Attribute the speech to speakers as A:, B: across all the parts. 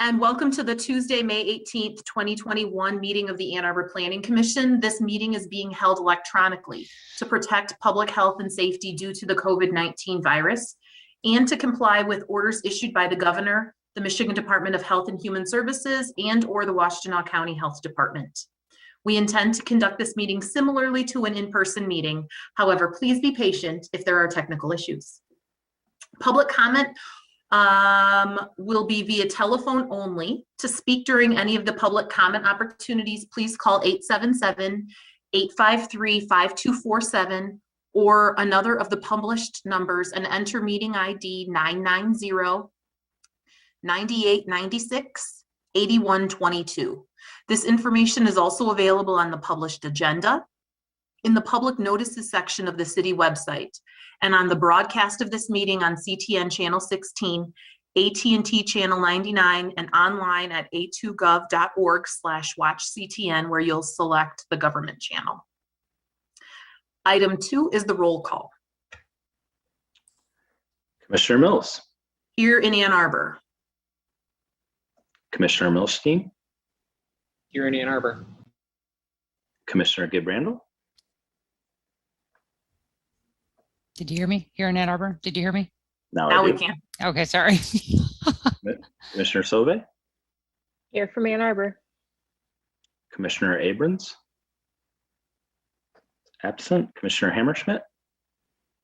A: And welcome to the Tuesday, May 18th, 2021 meeting of the Ann Arbor Planning Commission. This meeting is being held electronically to protect public health and safety due to the COVID-19 virus and to comply with orders issued by the governor, the Michigan Department of Health and Human Services, and or the Washtenaw County Health Department. We intend to conduct this meeting similarly to an in-person meeting. However, please be patient if there are technical issues. Public comment will be via telephone only. To speak during any of the public comment opportunities, please call 877-853-5247 or another of the published numbers and enter meeting ID 990-9896-8122. This information is also available on the published agenda, in the public notices section of the city website, and on the broadcast of this meeting on CTN Channel 16, AT&T Channel 99, and online at a2gov.org/watchctn, where you'll select the government channel. Item 2 is the roll call.
B: Commissioner Mills.
A: Here in Ann Arbor.
B: Commissioner Milstein.
C: Here in Ann Arbor.
B: Commissioner Gibrandal.
D: Did you hear me? Here in Ann Arbor? Did you hear me?
A: Now we can.
D: Okay, sorry.
B: Commissioner Sauve.
E: Here from Ann Arbor.
B: Commissioner Abrams. Absent. Commissioner Hammerschmidt.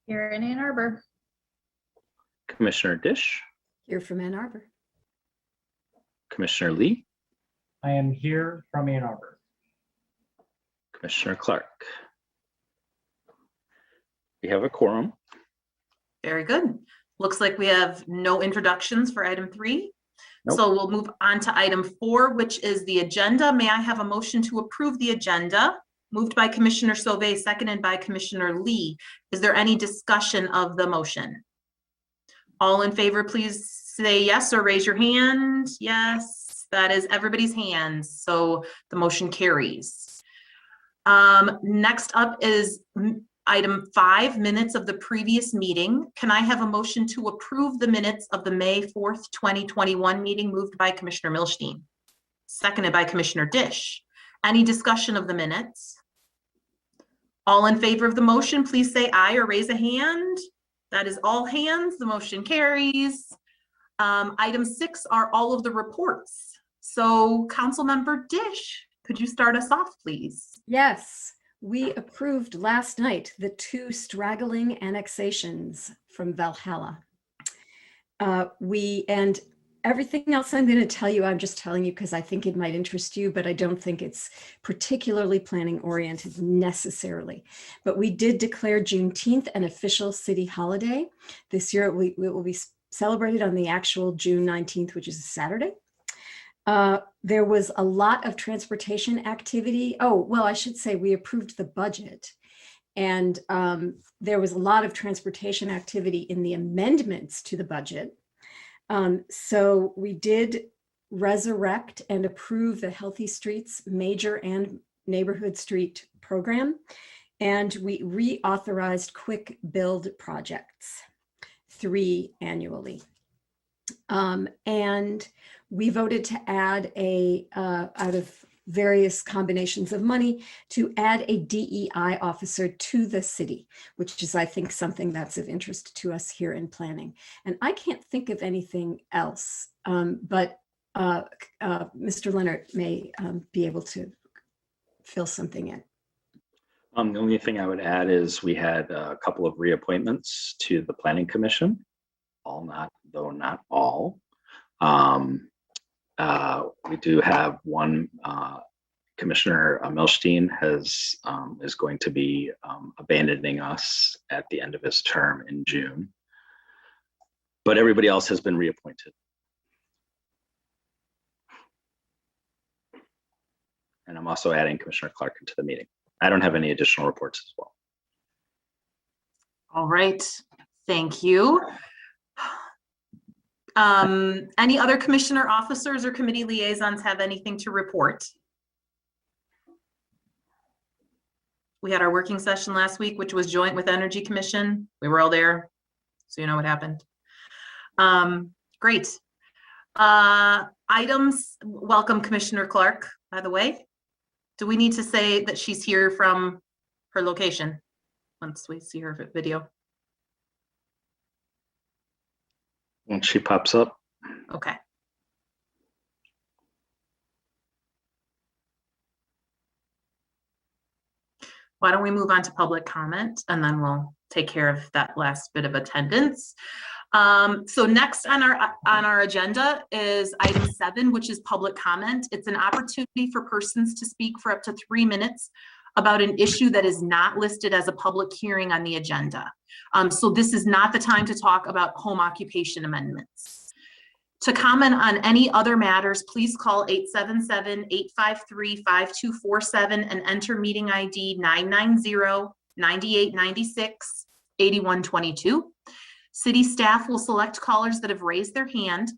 E: Here in Ann Arbor.
B: Commissioner Dish.
F: Here from Ann Arbor.
B: Commissioner Lee.
C: I am here from Ann Arbor.
B: Commissioner Clark. We have a quorum.
A: Very good. Looks like we have no introductions for item 3.
B: Nope.
A: So we'll move on to item 4, which is the agenda. May I have a motion to approve the agenda? Moved by Commissioner Sauve, seconded by Commissioner Lee. Is there any discussion of the motion? All in favor, please say yes or raise your hand. Yes, that is everybody's hands. So the motion carries. Next up is item 5, minutes of the previous meeting. Can I have a motion to approve the minutes of the May 4th, 2021 meeting, moved by Commissioner Milstein, seconded by Commissioner Dish? Any discussion of the minutes? All in favor of the motion, please say aye or raise a hand. That is all hands. The motion carries. Item 6 are all of the reports. So Councilmember Dish, could you start us off, please?
F: Yes, we approved last night the 2 straggling annexations from Valhalla. And everything else I'm going to tell you, I'm just telling you because I think it might interest you, but I don't think it's particularly planning oriented necessarily. But we did declare Juneteenth an official city holiday. This year it will be celebrated on the actual June 19th, which is a Saturday. There was a lot of transportation activity. Oh, well, I should say we approved the budget, and there was a lot of transportation activity in the amendments to the budget. So we did resurrect and approve the Healthy Streets Major and Neighborhood Street program, and we reauthorized quick build projects, 3 annually. And we voted to add out of various combinations of money, to add a DEI officer to the city, which is, I think, something that's of interest to us here in planning. And I can't think of anything else, but Mr. Leonard may be able to fill something in.
B: The only thing I would add is we had a couple of reappointments to the Planning Commission. Though not all. We do have one. Commissioner Milstein is going to be abandoning us at the end of his term in June, but everybody else has been reappointed. And I'm also adding Commissioner Clark into the meeting. I don't have any additional reports as well.
A: All right, thank you. Any other commissioner officers or committee liaisons have anything to report? We had our working session last week, which was joint with Energy Commission. We were all there, so you know what happened. Great. Items, welcome Commissioner Clark, by the way. Do we need to say that she's here from her location once we see her video?
B: When she pops up.
A: Okay. Why don't we move on to public comment and then we'll take care of that last bit of attendance. So next on our agenda is item 7, which is public comment. It's an opportunity for persons to speak for up to 3 minutes about an issue that is not listed as a public hearing on the agenda. So this is not the time to talk about home occupation amendments. To comment on any other matters, please call 877-853-5247 and enter meeting ID 990-9896-8122. City staff will select callers that have raised their hand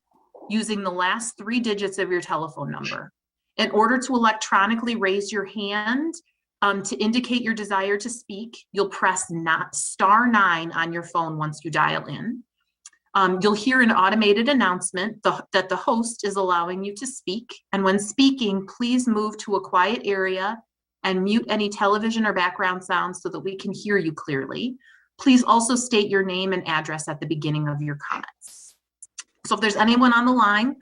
A: using the last 3 digits of your telephone number. In order to electronically raise your hand to indicate your desire to speak, you'll press *9 on your phone once you dial in. You'll hear an automated announcement that the host is allowing you to speak. And when speaking, please move to a quiet area and mute any television or background sounds so that we can hear you clearly. Please also state your name and address at the beginning of your comments. So if there's anyone on the line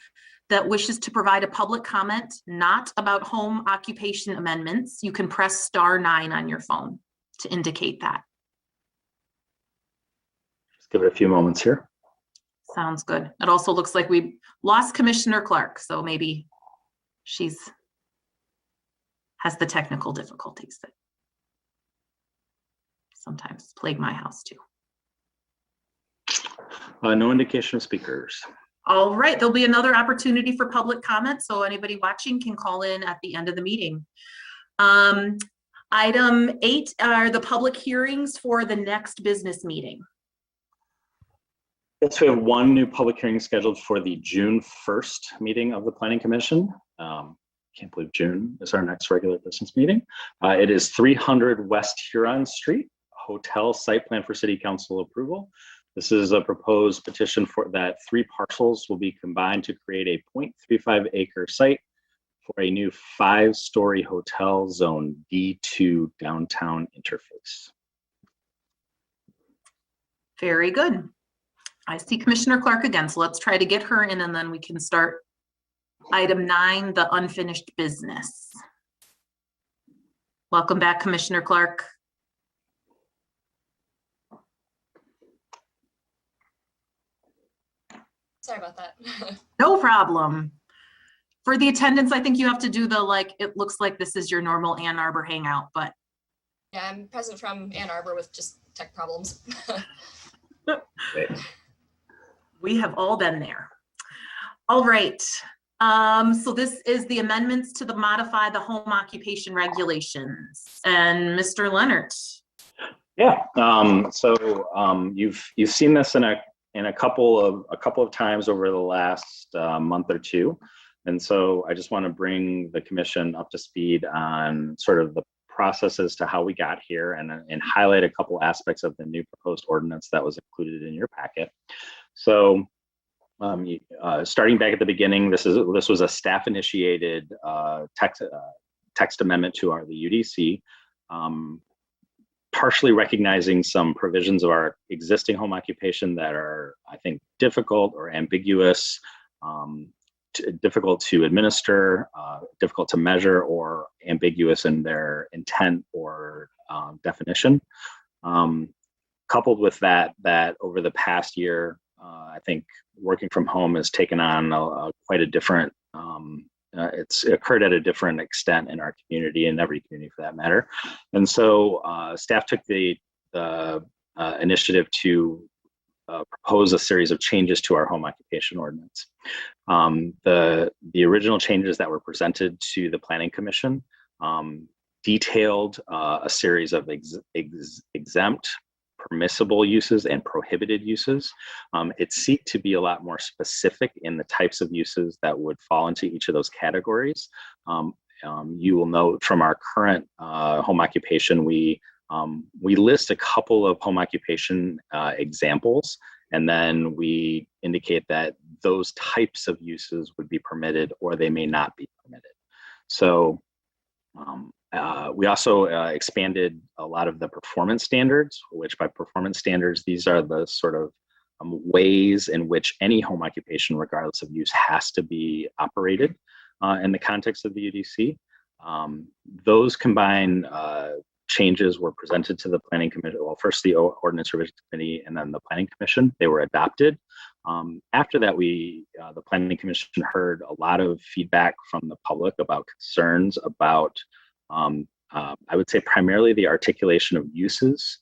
A: that wishes to provide a public comment not about home occupation amendments, you can press *9 on your phone to indicate that.
B: Just give it a few moments here.
A: Sounds good. It also looks like we lost Commissioner Clark, so maybe has the technical difficulties that sometimes plague my house too.
B: No indication of speakers.
A: All right, there'll be another opportunity for public comment, so anybody watching can call in at the end of the meeting. Item 8 are the public hearings for the next business meeting.
B: Yes, we have one new public hearing scheduled for the June 1st meeting of the Planning Commission. Can't believe June is our next regular business meeting. It is 300 West Huron Street, hotel site plan for city council approval. This is a proposed petition for that 3 parcels will be combined to create a 0.35 acre site for a new 5-story hotel zone D2 downtown interface.
A: Very good. I see Commissioner Clark again, so let's try to get her in and then we can start item 9, the unfinished business. Welcome back, Commissioner Clark.
G: Sorry about that.
A: No problem. For the attendance, I think you have to do the, like, it looks like this is your normal Ann Arbor hangout, but.
G: Yeah, I'm present from Ann Arbor with just tech problems.
A: We have all been there. All right. So this is the amendments to modify the home occupation regulations. And Mr. Leonard.
B: Yeah. You've seen this in a couple of times over the last month or two, and so I just want to bring the commission up to speed on sort of the process as to how we got here, and highlight a couple aspects of the new proposed ordinance that was included in your packet. So, starting back at the beginning, this was a staff-initiated text amendment to the UDC. Partially recognizing some provisions of our existing home occupation that are, I think, difficult or ambiguous, difficult to administer, difficult to measure, or ambiguous in their intent or definition. Coupled with that over the past year, I think working from home has taken on quite a different, it's occurred at a different extent in our community, and every community for that matter. And so staff took the initiative to propose a series of changes to our home occupation ordinance. The original changes that were presented to the Planning Commission detailed a series of exempt, permissible uses and prohibited uses. It seeked to be a lot more specific in the types of uses that would fall into each of those categories. You will note from our current home occupation, we list a couple of home occupation examples, and then we indicate that those types of uses would be permitted or they may not be permitted. So we also expanded a lot of the performance standards, which by performance standards, these are the sort of ways in which any home occupation, regardless of use, has to be operated in the context of the UDC. Those combined changes were presented to the Planning Commission. Well, first the Ordinance Revision Committee and then the Planning Commission. They were adopted. After that, the Planning Commission heard a lot of feedback from the public about concerns about, I would say primarily the articulation of uses,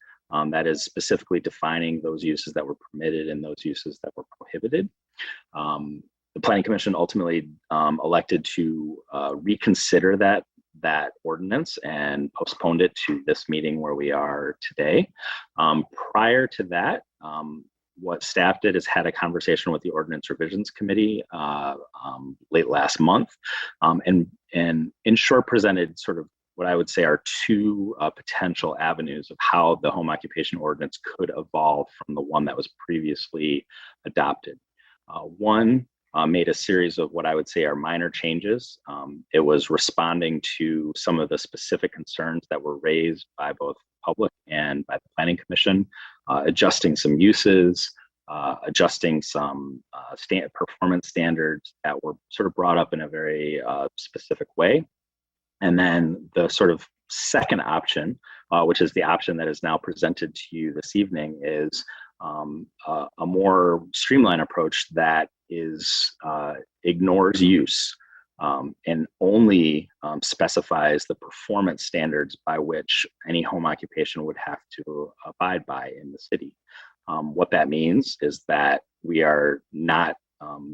B: that is specifically defining those uses that were permitted and those uses that were prohibited. The Planning Commission ultimately elected to reconsider that ordinance and postponed it to this meeting where we are today. Prior to that, what staff did is had a conversation with the Ordinance Revisions Committee late last month, and in short presented sort of what I would say are two potential avenues of how the home occupation ordinance could evolve from the one that was previously adopted. One made a series of what I would say are minor changes. It was responding to some of the specific concerns that were raised by both public and by the Planning Commission, adjusting some uses, adjusting some performance standards that were sort of brought up in a very specific way. And then the sort of second option, which is the option that is now presented to you this evening, is a more streamlined approach that ignores use and only specifies the performance standards by which any home occupation would have to abide by in the city. What that means is that we are not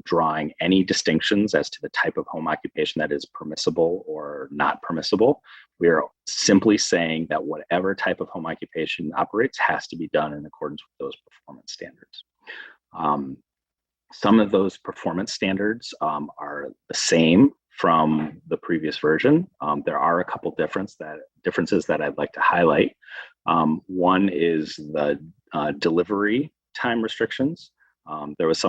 B: drawing any distinctions as to the type of home occupation that is permissible or not permissible. We are simply saying that whatever type of home occupation operates has to be done in accordance with those performance standards. Some of those performance standards are the same from the previous version. There are a couple differences that I'd like to highlight. One is the delivery time restrictions. There was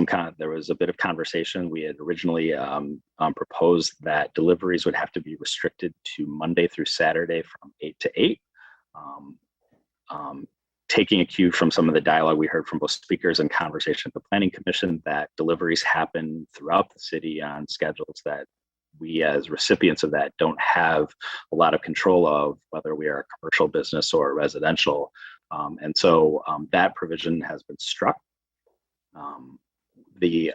B: a bit of conversation. We had originally proposed that deliveries would have to be restricted to Monday through Saturday from 8 to 8. Taking a cue from some of the dialogue we heard from both speakers and conversation at the Planning Commission, that deliveries happen throughout the city on schedules that we as recipients of that don't have a lot of control of, whether we are a commercial business or residential. And so that provision has been struck. The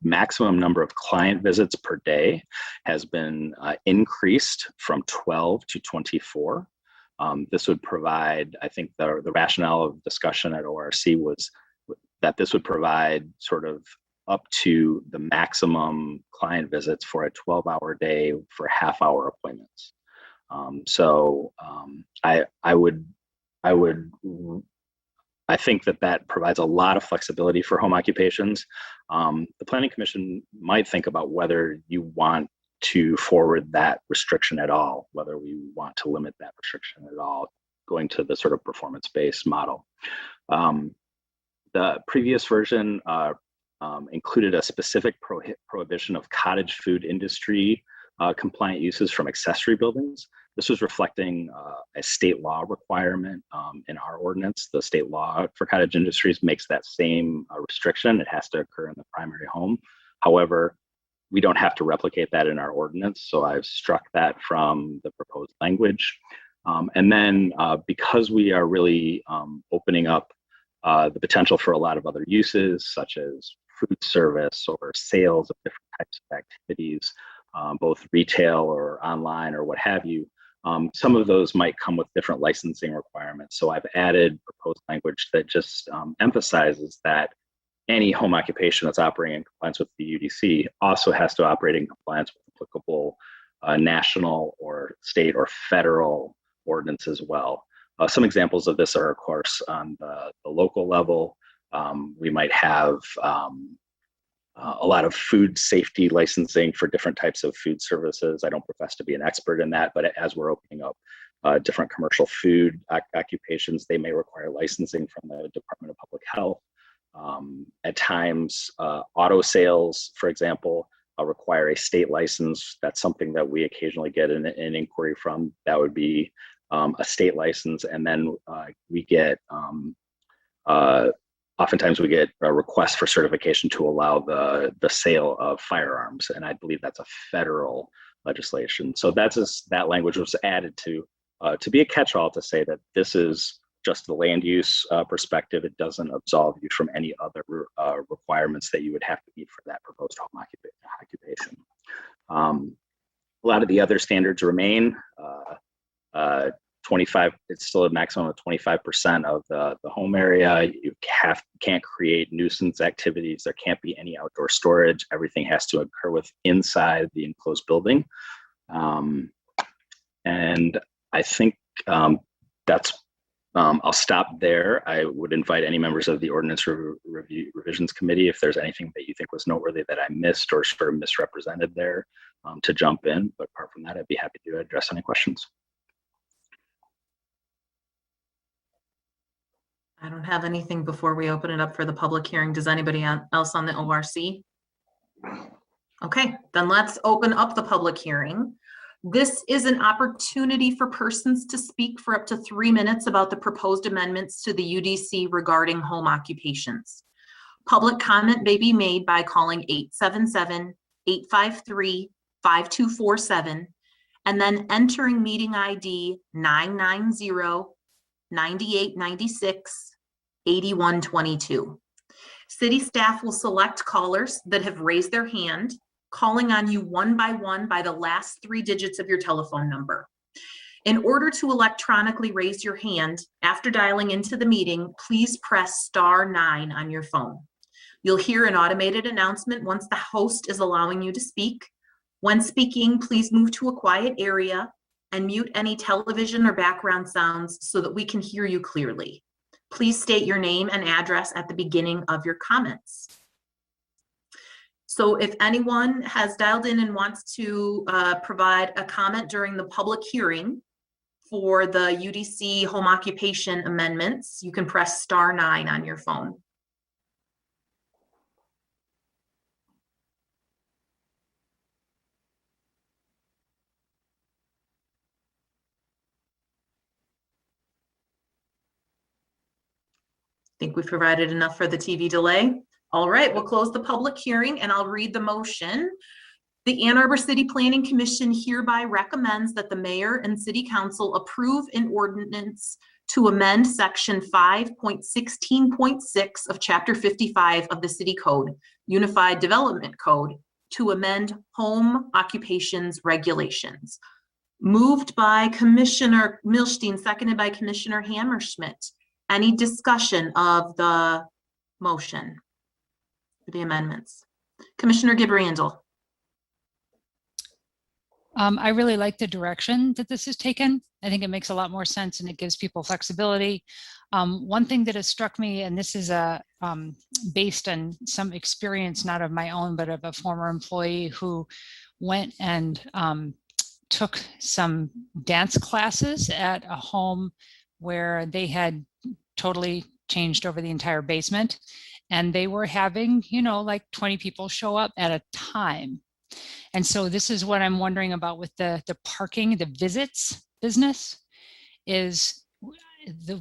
B: maximum number of client visits per day has been increased from 12 to 24. This would provide, I think the rationale of discussion at ORC was that this would provide sort of up to the maximum client visits for a 12-hour day for half-hour appointments. I think that provides a lot of flexibility for home occupations. The Planning Commission might think about whether you want to forward that restriction at all, whether we want to limit that restriction at all, going to the sort of performance-based model. The previous version included a specific prohibition of cottage food industry compliant uses from accessory buildings. This was reflecting a state law requirement in our ordinance. The state law for cottage industries makes that same restriction. It has to occur in the primary home. However, we don't have to replicate that in our ordinance, so I've struck that from the proposed language. And then because we are really opening up the potential for a lot of other uses, such as food service or sales of different types of activities, both retail or online or what have you, some of those might come with different licensing requirements. So I've added proposed language that just emphasizes that any home occupation that's operating in compliance with the UDC also has to operate in compliance with applicable national or state or federal ordinance as well. Some examples of this are, of course, on the local level. We might have a lot of food safety licensing for different types of food services. I don't profess to be an expert in that, but as we're opening up different commercial food occupations, they may require licensing from the Department of Public Health. At times, auto sales, for example, require a state license. That's something that we occasionally get an inquiry from. That would be a state license. And then we get, oftentimes we get a request for certification to allow the sale of firearms. And I believe that's a federal legislation. So that language was added to be a catch-all to say that this is just the land use perspective. It doesn't absolve you from any other requirements that you would have to meet for that proposed home occupation. A lot of the other standards remain. 25, it's still a maximum of 25% of the home area. You can't create nuisance activities. There can't be any outdoor storage. Everything has to occur inside the enclosed building. And I think that's I'll stop there. I would invite any members of the Ordinance Revisions Committee, if there's anything that you think was noteworthy that I missed or sort of misrepresented there, to jump in. But apart from that, I'd be happy to address any questions.
A: I don't have anything before we open it up for the public hearing. Does anybody else on the ORC? Okay, then let's open up the public hearing. This is an opportunity for persons to speak for up to 3 minutes about the proposed amendments to the UDC regarding home occupations. Public comment may be made by calling 877-853-5247 and then entering meeting ID 990-9896-8122. City staff will select callers that have raised their hand, calling on you one by one by the last 3 digits of your telephone number. In order to electronically raise your hand after dialing into the meeting, please press *9 on your phone. You'll hear an automated announcement once the host is allowing you to speak. When speaking, please move to a quiet area and mute any television or background sounds so that we can hear you clearly. Please state your name and address at the beginning of your comments. So if anyone has dialed in and wants to provide a comment during the public hearing for the UDC home occupation amendments, you can press *9 on your phone. I think we've provided enough for the TV delay. All right, we'll close the public hearing and I'll read the motion. The Ann Arbor City Planning Commission hereby recommends that the mayor and city council approve an ordinance to amend section 5.16.6 of chapter 55 of the city code, Unified Development Code, to amend home occupations regulations. Moved by Commissioner Milstein, seconded by Commissioner Hammerschmidt. Any discussion of the motion? The amendments. Commissioner Gibrandel.
D: I really like the direction that this is taken. I think it makes a lot more sense and it gives people flexibility. One thing that has struck me, and this is based on some experience, not of my own, but of a former employee who went and took some dance classes at a home where they had totally changed over the entire basement. And they were having, like 20 people show up at a time. And so this is what I'm wondering about with the parking, the visits business is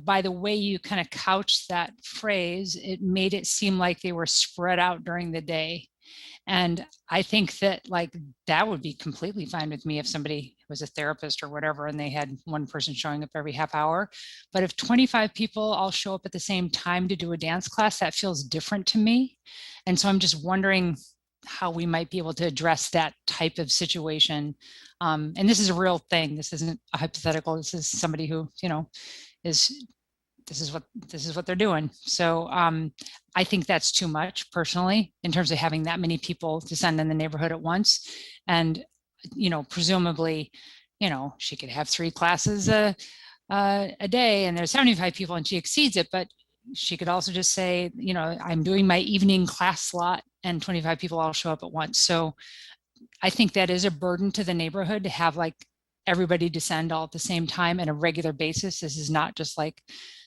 D: by the way you kind of couch that phrase, it made it seem like they were spread out during the day. And I think that that would be completely fine with me if somebody was a therapist or whatever, and they had one person showing up every half hour. But if 25 people all show up at the same time to do a dance class, that feels different to me. And so I'm just wondering how we might be able to address that type of situation. And this is a real thing. This isn't a hypothetical. This is somebody who, this is what they're doing. So I think that's too much personally in terms of having that many people descend in the neighborhood at once. And, presumably, she could have 3 classes a day and there's 75 people and she exceeds it, but she could also just say, I'm doing my evening class slot and 25 people all show up at once. So I think that is a burden to the neighborhood to have everybody descend all at the same time on a regular basis. This is not just like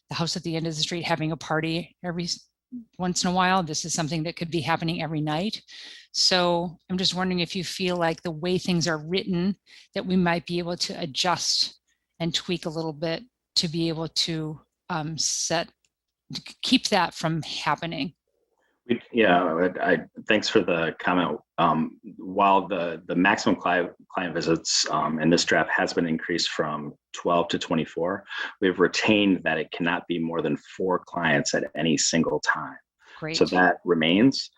D: the house at the end of the street having a party every once in a while. This is something that could be happening every night. So I'm just wondering if you feel like the way things are written, that we might be able to adjust and tweak a little bit to be able to keep that from happening.
B: Yeah, thanks for the comment. While the maximum client visits in this draft has been increased from 12 to 24, we've retained that it cannot be more than 4 clients at any single time.
D: Great.
B: So that remains.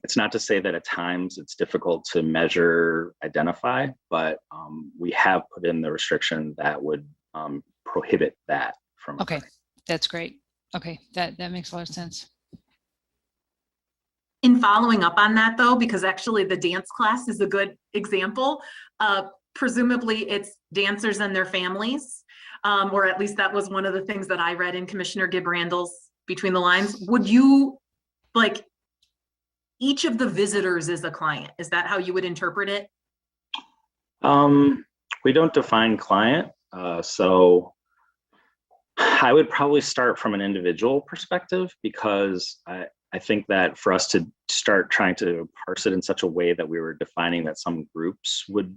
B: It's not to say that at times it's difficult to measure, identify, but we have put in the restriction that would prohibit that from.
D: Okay, that's great. Okay, that makes a lot of sense.
A: In following up on that though, because actually the dance class is a good example, presumably it's dancers and their families, or at least that was one of the things that I read in Commissioner Gibb-Randall's Between the Lines. Would you, like, each of the visitors is a client? Is that how you would interpret it?
B: We don't define client, so I would probably start from an individual perspective, because I think that for us to start trying to parse it in such a way that we were defining that some groups would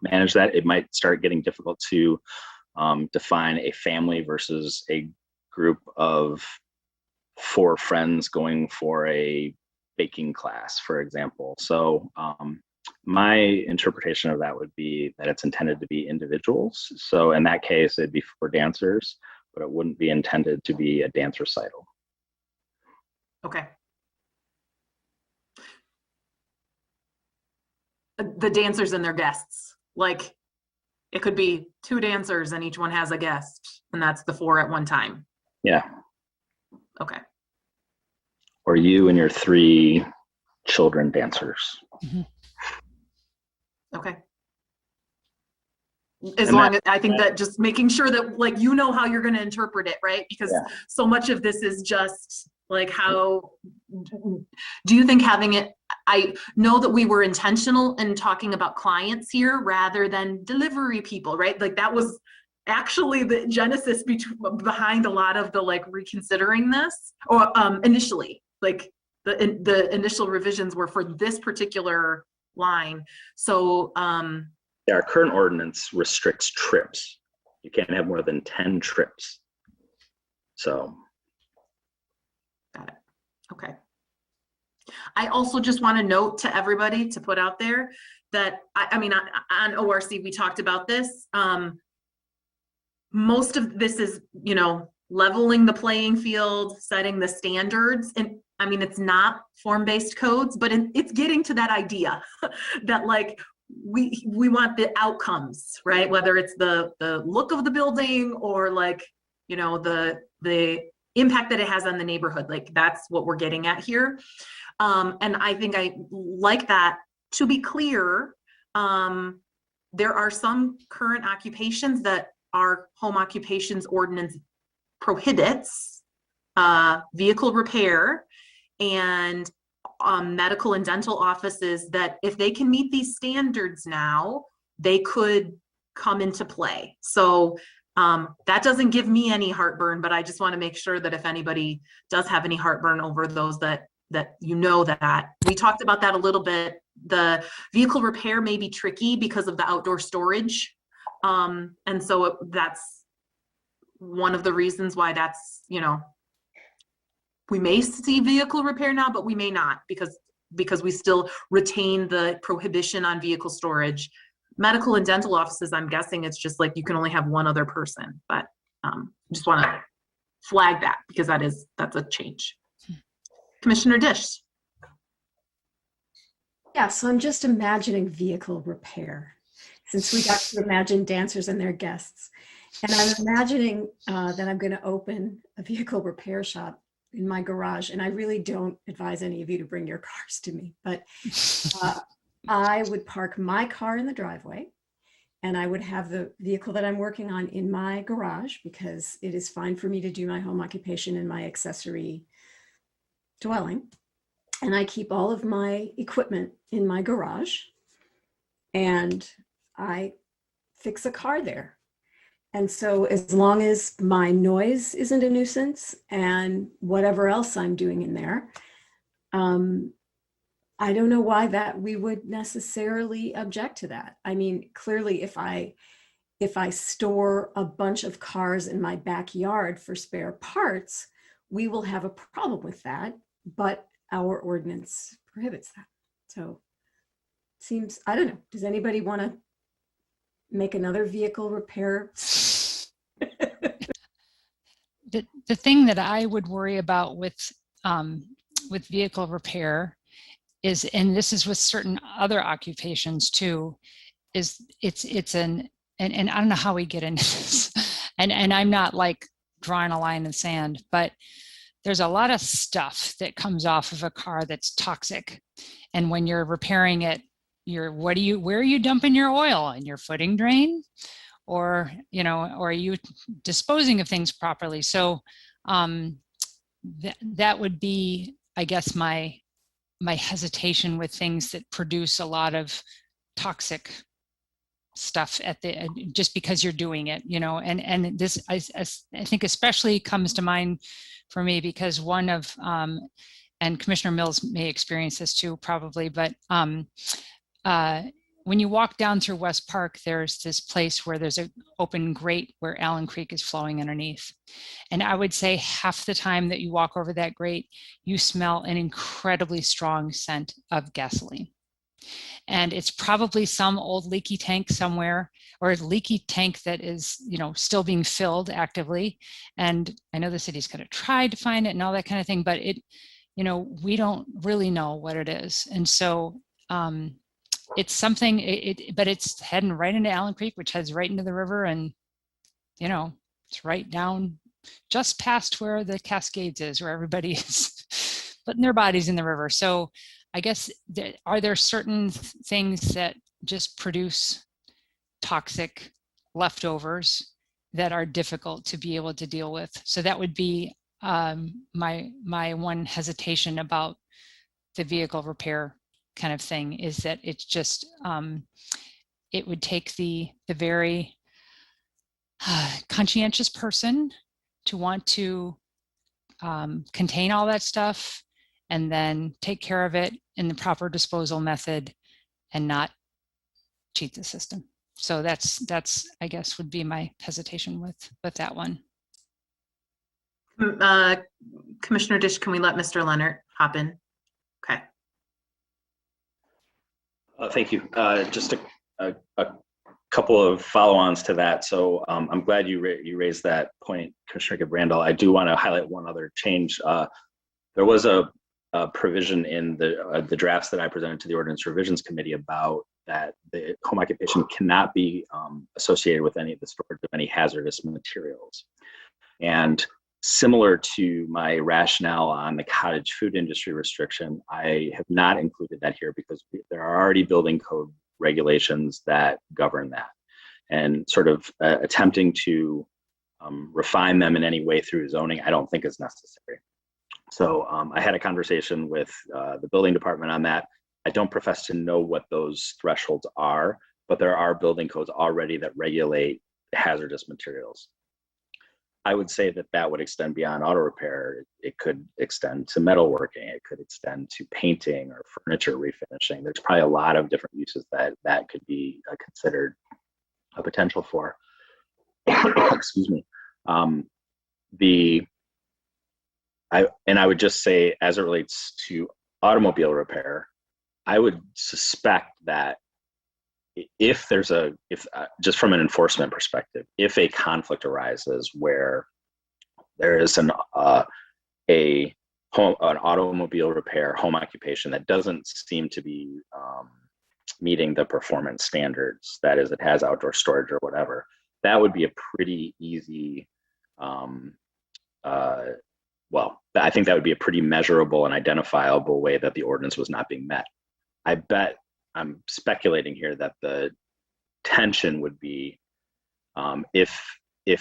B: manage that, it might start getting difficult to define a family versus a group of 4 friends going for a baking class, for example. So my interpretation of that would be that it's intended to be individuals. So in that case, it'd be for dancers, but it wouldn't be intended to be a dance recital.
A: Okay. The dancers and their guests, like it could be 2 dancers and each one has a guest, and that's the 4 at one time.
B: Yeah.
A: Okay.
B: Or you and your 3 children dancers.
D: Mm-hmm.
A: Okay. As long as, I think that just making sure that, like, you know how you're going to interpret it, right? Because so much of this is just like, how do you think having it, I know that we were intentional in talking about clients here rather than delivery people, right? Like that was actually the genesis behind a lot of the, like, reconsidering this, or initially, like the initial revisions were for this particular line. So
B: our current ordinance restricts trips. You can't have more than 10 trips. So.
A: Got it. Okay. I also just want to note to everybody to put out there that, I mean, on ORC, we talked about this. Most of this is, you know, leveling the playing field, setting the standards. And I mean, it's not form-based codes, but it's getting to that idea that, like, we want the outcomes, right? Whether it's the look of the building or, like, you know, the impact that it has on the neighborhood. Like, that's what we're getting at here. And I think I like that. To be clear, there are some current occupations that our home occupations ordinance prohibits, vehicle repair and medical and dental offices, that if they can meet these standards now, they could come into play. So that doesn't give me any heartburn, but I just want to make sure that if anybody does have any heartburn over those, that you know that. We talked about that a little bit. The vehicle repair may be tricky because of the outdoor storage. And so that's one of the reasons why that's, you know, we may see vehicle repair now, but we may not, because we still retain the prohibition on vehicle storage. Medical and dental offices, I'm guessing it's just like you can only have one other person, but just want to flag that because that's a change. Commissioner Dish.
F: Yeah, so I'm just imagining vehicle repair, since we got to imagine dancers and their guests. And I'm imagining that I'm going to open a vehicle repair shop in my garage. And I really don't advise any of you to bring your cars to me, but I would park my car in the driveway, and I would have the vehicle that I'm working on in my garage, because it is fine for me to do my home occupation in my accessory dwelling. And I keep all of my equipment in my garage, and I fix a car there. And so as long as my noise isn't a nuisance and whatever else I'm doing in there, I don't know why that we would necessarily object to that. I mean, clearly if I store a bunch of cars in my backyard for spare parts, we will have a problem with that, but our ordinance prohibits that. So seems, I don't know, does anybody want to make another vehicle repair?
D: The thing that I would worry about with vehicle repair is, and this is with certain other occupations too, is it's and I don't know how we get into this, and I'm not like drawing a line in the sand, but there's a lot of stuff that comes off of a car that's toxic, and when you're repairing it, where are you dumping your oil? In your footing drain? Or, or are you disposing of things properly? So that would be, I guess, my hesitation with things that produce a lot of toxic stuff just because you're doing it, and this I think especially comes to mind for me because one of, and Commissioner Mills may experience this too, probably, but when you walk down through West Park, there's this place where there's an open grate where Allen Creek is flowing underneath. And I would say half the time that you walk over that grate, you smell an incredibly strong scent of gasoline. And it's probably some old leaky tank somewhere, or a leaky tank that is, still being filled actively. And I know the city's kind of tried to find it and all that kind of thing, but we don't really know what it is. And so, it's something, but it's heading right into Allen Creek, which heads right into the river, and it's right down just past where the Cascades is, where everybody is putting their bodies in the river. So I guess are there certain things that just produce toxic leftovers that are difficult to be able to deal with? So that would be my one hesitation about the vehicle repair kind of thing, is that it's just it would take the very conscientious person to want to contain all that stuff and then take care of it in the proper disposal method and not cheat the system. So that's I guess would be my hesitation with that one.
A: Commissioner Dish, can we let Mr. Leonard hop in? Okay.
B: Thank you. Just a couple of follow-ons to that. So I'm glad you raised that point, Commissioner Gabrandal. I do want to highlight one other change. There was a provision in the drafts that I presented to the Ordinance Revisions Committee about that the home occupation cannot be associated with any of the storage of any hazardous materials. And similar to my rationale on the cottage food industry restriction, I have not included that here because there are already building code regulations that govern that. And sort of attempting to refine them in any way through zoning, I don't think is necessary. So I had a conversation with the building department on that. I don't profess to know what those thresholds are, but there are building codes already that regulate hazardous materials. I would say that would extend beyond auto repair. It could extend to metalworking. It could extend to painting or furniture refinishing. There's probably a lot of different uses that could be considered a potential for. Excuse me. I would just say, as it relates to automobile repair, I would suspect that if just from an enforcement perspective, if a conflict arises where there is an automobile repair home occupation that doesn't seem to be meeting the performance standards, that is, it has outdoor storage or whatever, that would be a pretty easy, I think that would be a pretty measurable and identifiable way that the ordinance was not being met. I bet, I'm speculating here, that the tension would be if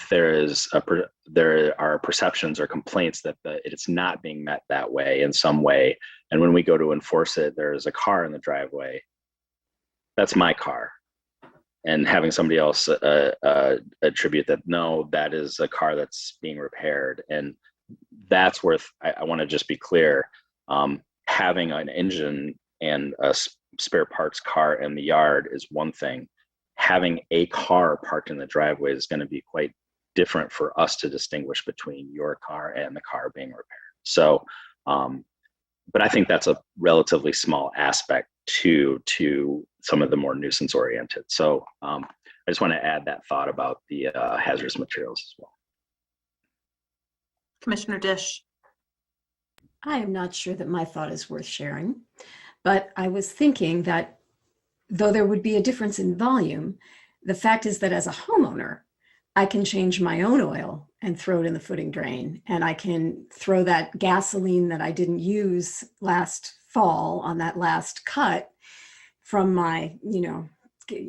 B: there are perceptions or complaints that it's not being met that way in some way, and when we go to enforce it, there is a car in the driveway. That's my car, and having somebody else attribute that, no, that is a car that's being repaired. And that's worth, I want to just be clear, having an engine and a spare parts car in the yard is one thing. Having a car parked in the driveway is going to be quite different for us to distinguish between your car and the car being repaired. So, but I think that's a relatively small aspect to some of the more nuisance oriented. So I just want to add that thought about the hazardous materials as well.
A: Commissioner Dish.
F: I am not sure that my thought is worth sharing, but I was thinking that though there would be a difference in volume, the fact is that as a homeowner, I can change my own oil and throw it in the footing drain. And I can throw that gasoline that I didn't use last fall on that last cut from my,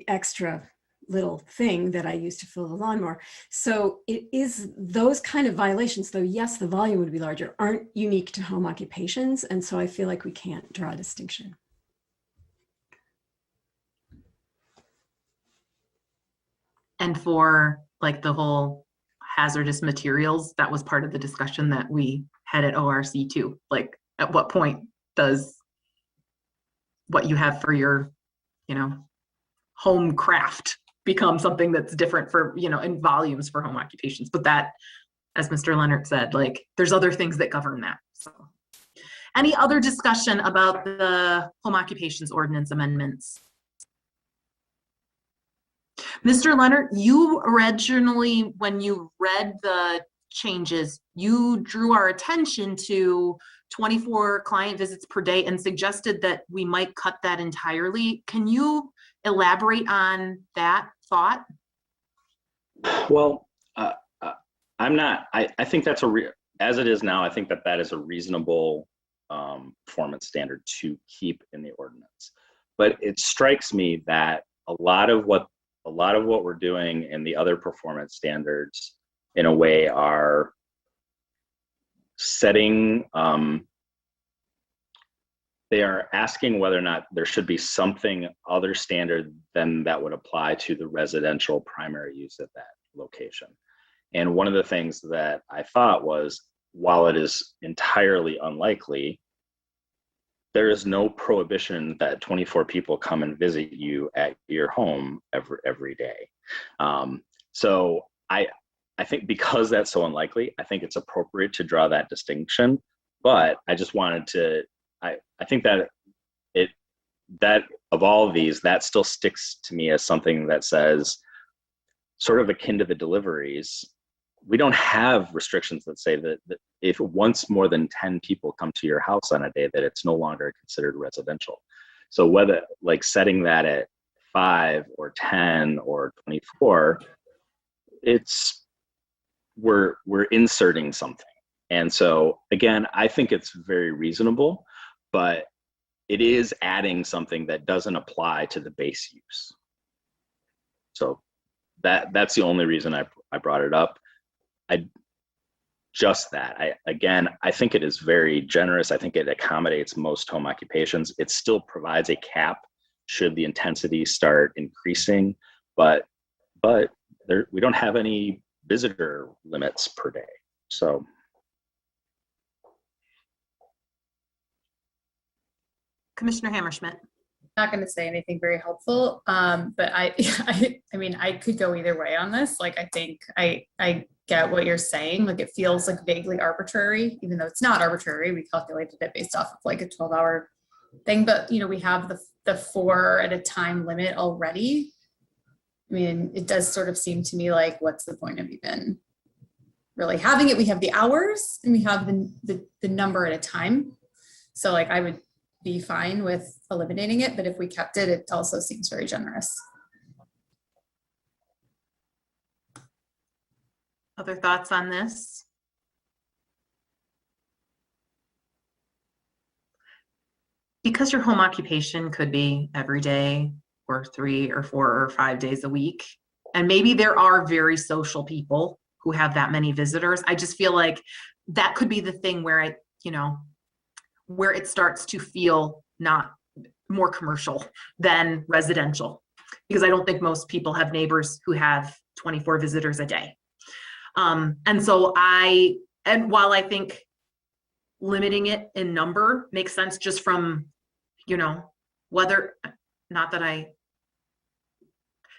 F: extra little thing that I used to fill the lawnmower. So it is those kind of violations, though, yes, the volume would be larger, aren't unique to home occupations. And so I feel like we can't draw a distinction.
A: And for like the whole hazardous materials, that was part of the discussion that we had at ORC too. Like, at what point does what you have for your, home craft become something that's different for, in volumes for home occupations? But that, as Mr. Leonard said, like, there's other things that govern that. So, any other discussion about the home occupations ordinance amendments? Mr. Leonard, you originally, when you read the changes, you drew our attention to 24 client visits per day and suggested that we might cut that entirely. Can you elaborate on that thought?
B: Well, I think that's as it is now, I think that is a reasonable performance standard to keep in the ordinance. But it strikes me that a lot of what we're doing in the other performance standards, in a way, are setting, they are asking whether or not there should be something other standard than that would apply to the residential primary use of that location. And one of the things that I thought was, while it is entirely unlikely, there is no prohibition that 24 people come and visit you at your home every day. So I think because that's so unlikely, I think it's appropriate to draw that distinction. But I just wanted to, I think that that of all of these, that still sticks to me as something that says, sort of akin to the deliveries, we don't have restrictions that say that if once more than 10 people come to your house on a day, that it's no longer considered residential. So whether, like, setting that at 5 or 10 or 24, we're inserting something. And so again, I think it's very reasonable, but it is adding something that doesn't apply to the base use. So that's the only reason I brought it up. I think it is very generous. I think it accommodates most home occupations. It still provides a cap should the intensity start increasing, but we don't have any visitor limits per day. So.
E: Commissioner Hammerschmidt. Not going to say anything very helpful, but I mean, I could go either way on this. Like, I think I get what you're saying. Like, it feels like vaguely arbitrary, even though it's not arbitrary. We calculated it based off of like a 12-hour thing, but we have the 4 at a time limit already. I mean, it does sort of seem to me like, what's the point of even really having it? We have the hours and we have the number at a time. So like, I would be fine with eliminating it, but if we kept it, it also seems very generous.
A: Other thoughts on this? Because your home occupation could be every day or 3 or 4 or 5 days a week, and maybe there are very social people who have that many visitors. I just feel like that could be the thing where where it starts to feel not more commercial than residential. because I don't think most people have neighbors who have 24 visitors a day. And so while I think limiting it in number makes sense just from, whether, not that I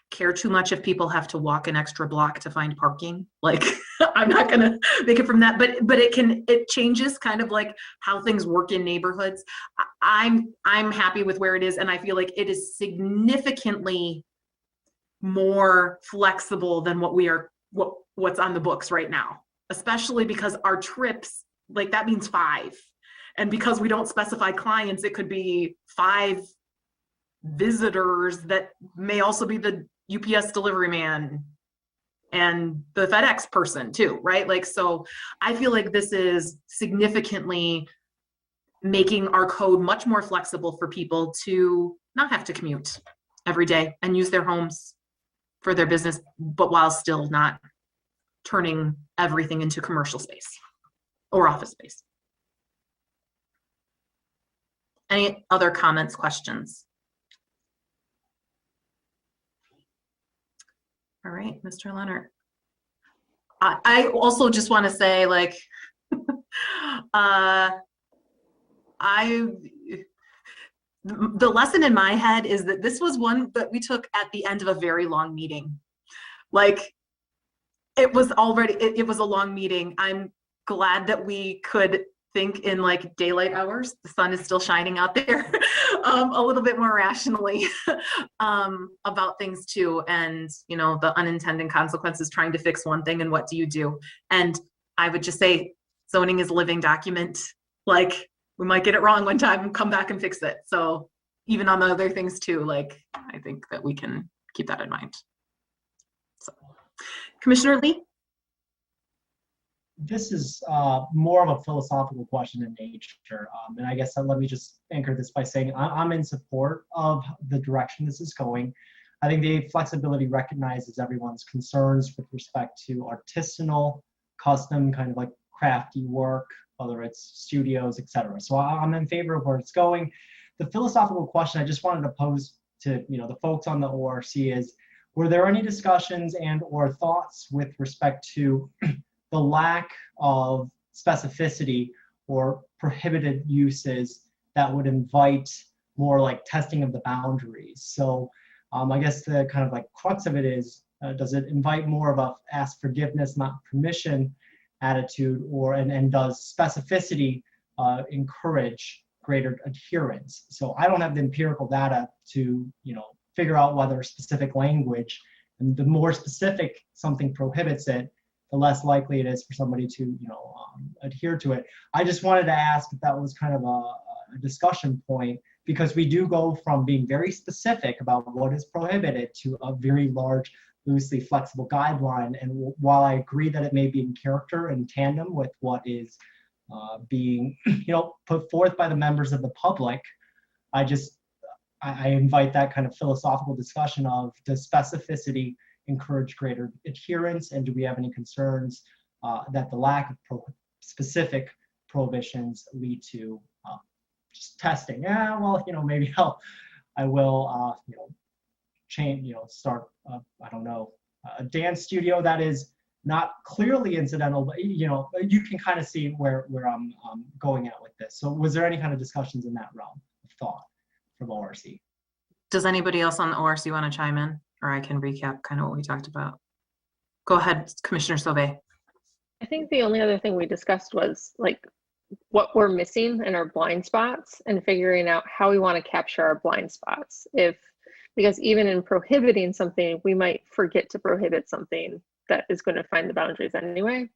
A: care too much if people have to walk an extra block to find parking. Like, I'm not gonna make it from that, but it changes kind of like how things work in neighborhoods. I'm happy with where it is, and I feel like it is significantly more flexible than what's on the books right now, especially because our trips, like, that means 5. And because we don't specify clients, it could be 5 visitors that may also be the UPS delivery man and the FedEx person too, right? Like, so I feel like this is significantly making our code much more flexible for people to not have to commute every day and use their homes for their business, but while still not turning everything into commercial space or office space. Any other comments, questions? All right, Mr. Leonard. I also just want to say, like, the lesson in my head is that this was one that we took at the end of a very long meeting. Like, it was already, it was a long meeting. I'm glad that we could think in like daylight hours. The sun is still shining out there a little bit more rationally about things too. And, the unintended consequences, trying to fix one thing and what do you do? And I would just say zoning is a living document. Like, we might get it wrong one time and come back and fix it. So even on the other things too, like, I think that we can keep that in mind. So, Commissioner Lee?
C: This is more of a philosophical question in nature. And I guess let me just anchor this by saying I'm in support of the direction this is going. I think the flexibility recognizes everyone's concerns with respect to artisanal, custom, kind of like crafty work, whether it's studios, etc. So I'm in favor of where it's going. The philosophical question I just wanted to pose to the folks on the ORC is, were there any discussions and or thoughts with respect to the lack of specificity or prohibited uses that would invite more like testing of the boundaries? So I guess the kind of like crux of it is, does it invite more of a ask forgiveness, not permission attitude, and does specificity encourage greater adherence? So I don't have the empirical data to figure out whether specific language, and the more specific something prohibits it, the less likely it is for somebody to adhere to it. I just wanted to ask if that was kind of a discussion point, because we do go from being very specific about what is prohibited to a very large, loosely flexible guideline. And while I agree that it may be in character and tandem with what is being put forth by the members of the public, I invite that kind of philosophical discussion of, does specificity encourage greater adherence, and do we have any concerns that the lack of specific prohibitions lead to just testing? Yeah, well, maybe I will change, start I don't know, a dance studio that is not clearly incidental, but you can kind of see where I'm going at with this. So was there any kind of discussions in that realm of thought from ORC?
A: Does anybody else on the ORC want to chime in? Or I can recap kind of what we talked about. Go ahead, Commissioner Sauvé.
H: I think the only other thing we discussed was like what we're missing in our blind spots and figuring out how we want to capture our blind spots. Because even in prohibiting something, we might forget to prohibit something that is going to find the boundaries anyway.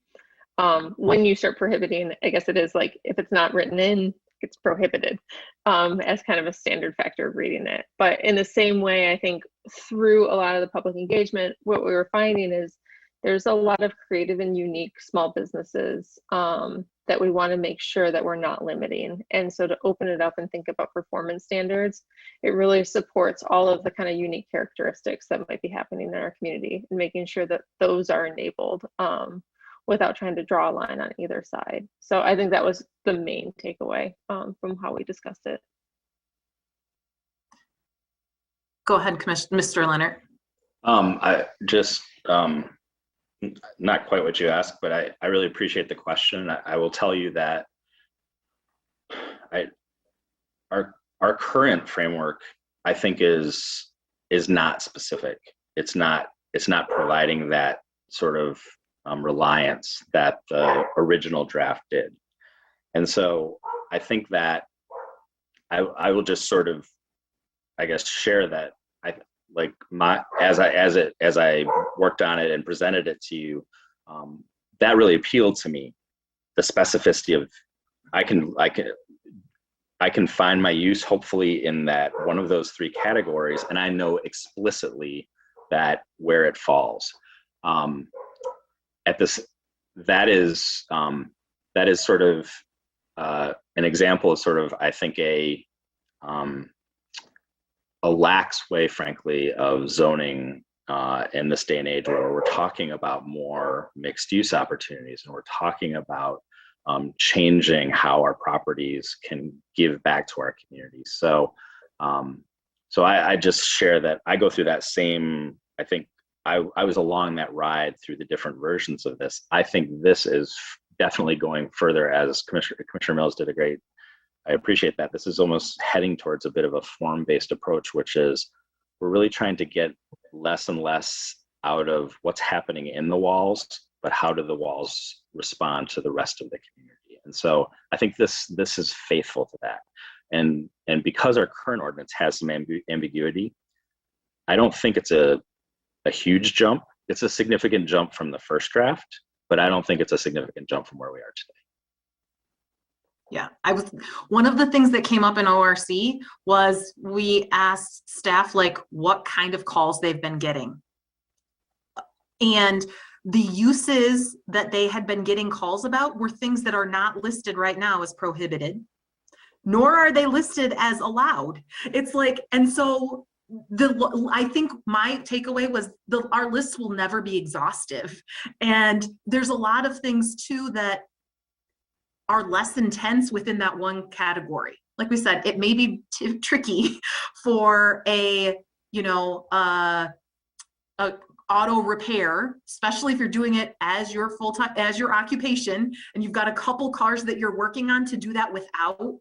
H: When you start prohibiting, I guess it is like, if it's not written in, it's prohibited, as kind of a standard factor of reading it. But in the same way, I think through a lot of the public engagement, what we were finding is there's a lot of creative and unique small businesses that we want to make sure that we're not limiting. And so to open it up and think about performance standards, it really supports all of the kind of unique characteristics that might be happening in our community, and making sure that those are enabled without trying to draw a line on either side. So I think that was the main takeaway from how we discussed it.
A: Go ahead, Mr. Leonard.
B: I just, not quite what you asked, but I really appreciate the question. I will tell you that our current framework, I think, is not specific. It's not providing that sort of reliance that the original draft did. And so I think that I will just sort of, I guess, share that as I worked on it and presented it to you, that really appealed to me. The specificity of I can find my use hopefully in that one of those three categories, and I know explicitly that where it falls. That is sort of an example of sort of, I think, a lax way, frankly, of zoning in this day and age, where we're talking about more mixed use opportunities, and we're talking about changing how our properties can give back to our communities. So I just share that I go through that same, I think I was along that ride through the different versions of this. I think this is definitely going further, as Commissioner Mills did a great, I appreciate that. This is almost heading towards a bit of a form-based approach, which is we're really trying to get less and less out of what's happening in the walls, but how do the walls respond to the rest of the community? And so I think this is faithful to that. And because our current ordinance has some ambiguity, I don't think it's a huge jump. It's a significant jump from the first draft, but I don't think it's a significant jump from where we are today.
A: Yeah, one of the things that came up in ORC was we asked staff what kind of calls they've been getting. And the uses that they had been getting calls about were things that are not listed right now as prohibited, nor are they listed as allowed. It's and so I think my takeaway was our lists will never be exhaustive. And there's a lot of things too that are less intense within that one category. Like we said, it may be tricky for a auto repair, especially if you're doing it as your full-time, as your occupation, and you've got a couple cars that you're working on, to do that without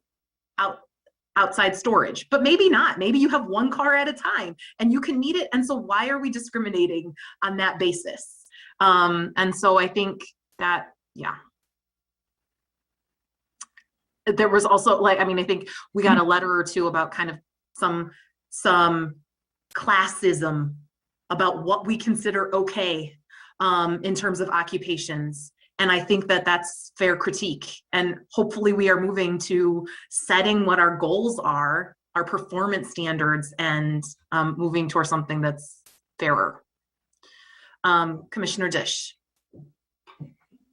A: outside storage. But maybe not. Maybe you have one car at a time and you can need it. And so why are we discriminating on that basis? And so I think that, yeah. There was also I think we got a letter or two about kind of some classism about what we consider okay in terms of occupations. And I think that that's fair critique. And hopefully we are moving to setting what our goals are, our performance standards, and moving towards something that's fairer. Commissioner Dish.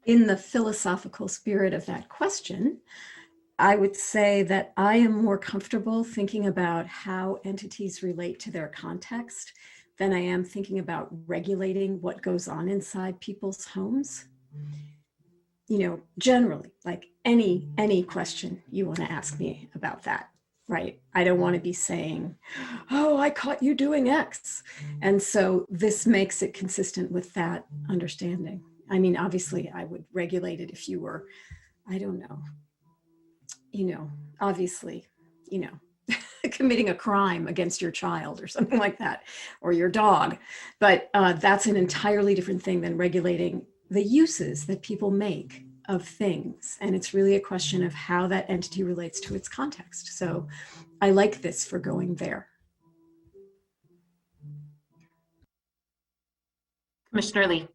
F: In the philosophical spirit of that question, I would say that I am more comfortable thinking about how entities relate to their context than I am thinking about regulating what goes on inside people's homes. Generally, any question you want to ask me about that, right? I don't want to be saying, oh, I caught you doing X. And so this makes it consistent with that understanding. I mean, obviously I would regulate it if you were, I don't know, obviously, committing a crime against your child or something like that, or your dog. But that's an entirely different thing than regulating the uses that people make of things. And it's really a question of how that entity relates to its context. So I like this for going there.
A: Commissioner Lee.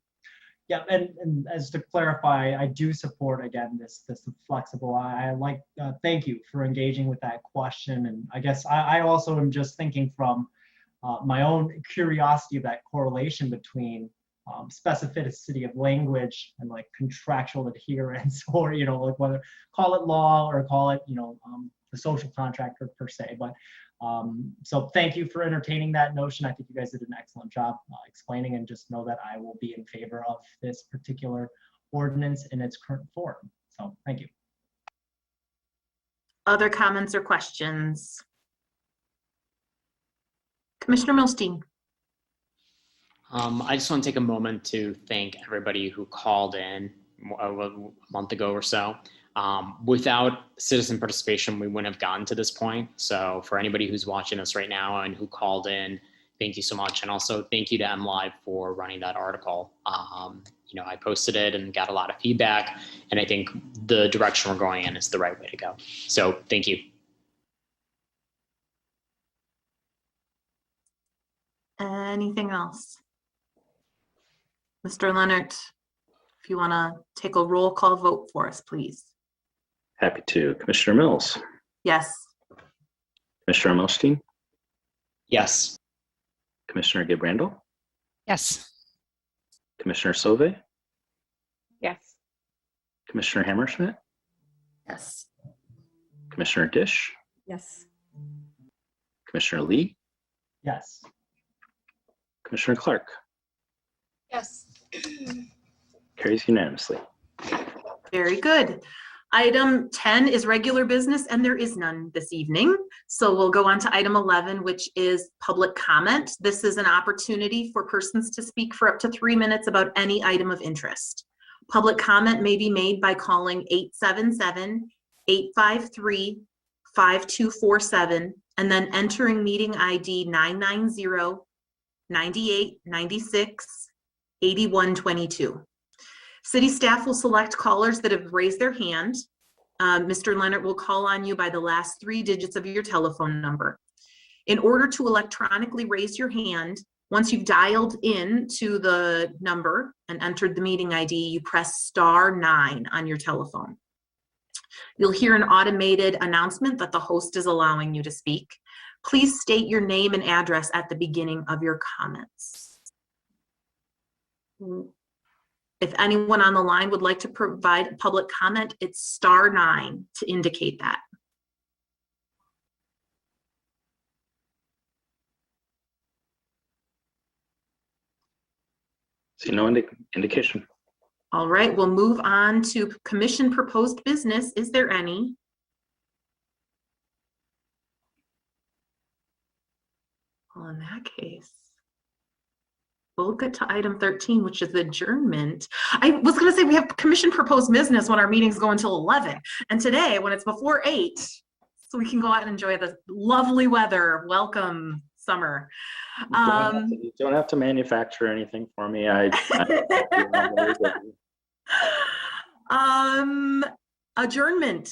C: Yeah, and as to clarify, I do support, again, this flexible. I like, thank you for engaging with that question. And I guess I also am just thinking from my own curiosity of that correlation between specificity of language and contractual adherence, or whether call it law or call it the social contract per se. But so thank you for entertaining that notion. I think you guys did an excellent job explaining, and just know that I will be in favor of this particular ordinance in its current form. So thank you.
A: Other comments or questions? Commissioner Milstein.
I: I just want to take a moment to thank everybody who called in a month ago or so. Without citizen participation, we wouldn't have gotten to this point. So for anybody who's watching us right now and who called in, thank you so much. And also thank you to MLive for running that article. I posted it and got a lot of feedback, and I think the direction we're going in is the right way to go. So thank you.
A: Anything else? Mr. Leonard, if you want to take a roll call vote for us, please.
B: Happy to. Commissioner Mills,
A: Yes.
B: Commissioner Milstein,
I: Yes.
B: Commissioner Gibrandal,
D: Yes.
B: Commissioner Sauvé,
H: Yes.
B: Commissioner Hammerschmidt,
E: Yes.
B: Commissioner Dish,
F: Yes.
B: Commissioner Lee,
C: Yes.
B: Commissioner Clark.
G: Yes.
B: Carries unanimously.
A: Very good. Item 10 is regular business, and there is none this evening. So we'll go on to item 11, which is public comment. This is an opportunity for persons to speak for up to 3 minutes about any item of interest. Public comment may be made by calling 877-853-5247 and then entering meeting ID 990-9896-8122. City staff will select callers that have raised their hand. Mr. Leonard will call on you by the last 3 digits of your telephone number. In order to electronically raise your hand, once you've dialed in to the number and entered the meeting ID, you press *9 on your telephone. You'll hear an automated announcement that the host is allowing you to speak. Please state your name and address at the beginning of your comments. If anyone on the line would like to provide public comment, it's *9 to indicate that.
B: See no indication.
A: All right, we'll move on to commission proposed business. Is there any? Well, in that case, we'll get to item 13, which is adjournment. I was going to say we have commission proposed business when our meetings go until 11. And today, when it's before 8, so we can go out and enjoy the lovely weather. Welcome, summer.
B: You don't have to manufacture anything for me.
A: Adjournment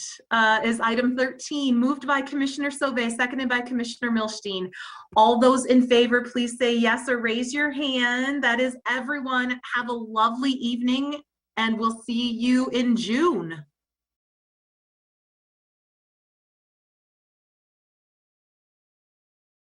A: is item 13, moved by Commissioner Sauvé, seconded by Commissioner Milstein. All those in favor, please say yes or raise your hand. That is everyone. Have a lovely evening, and we'll see you in June.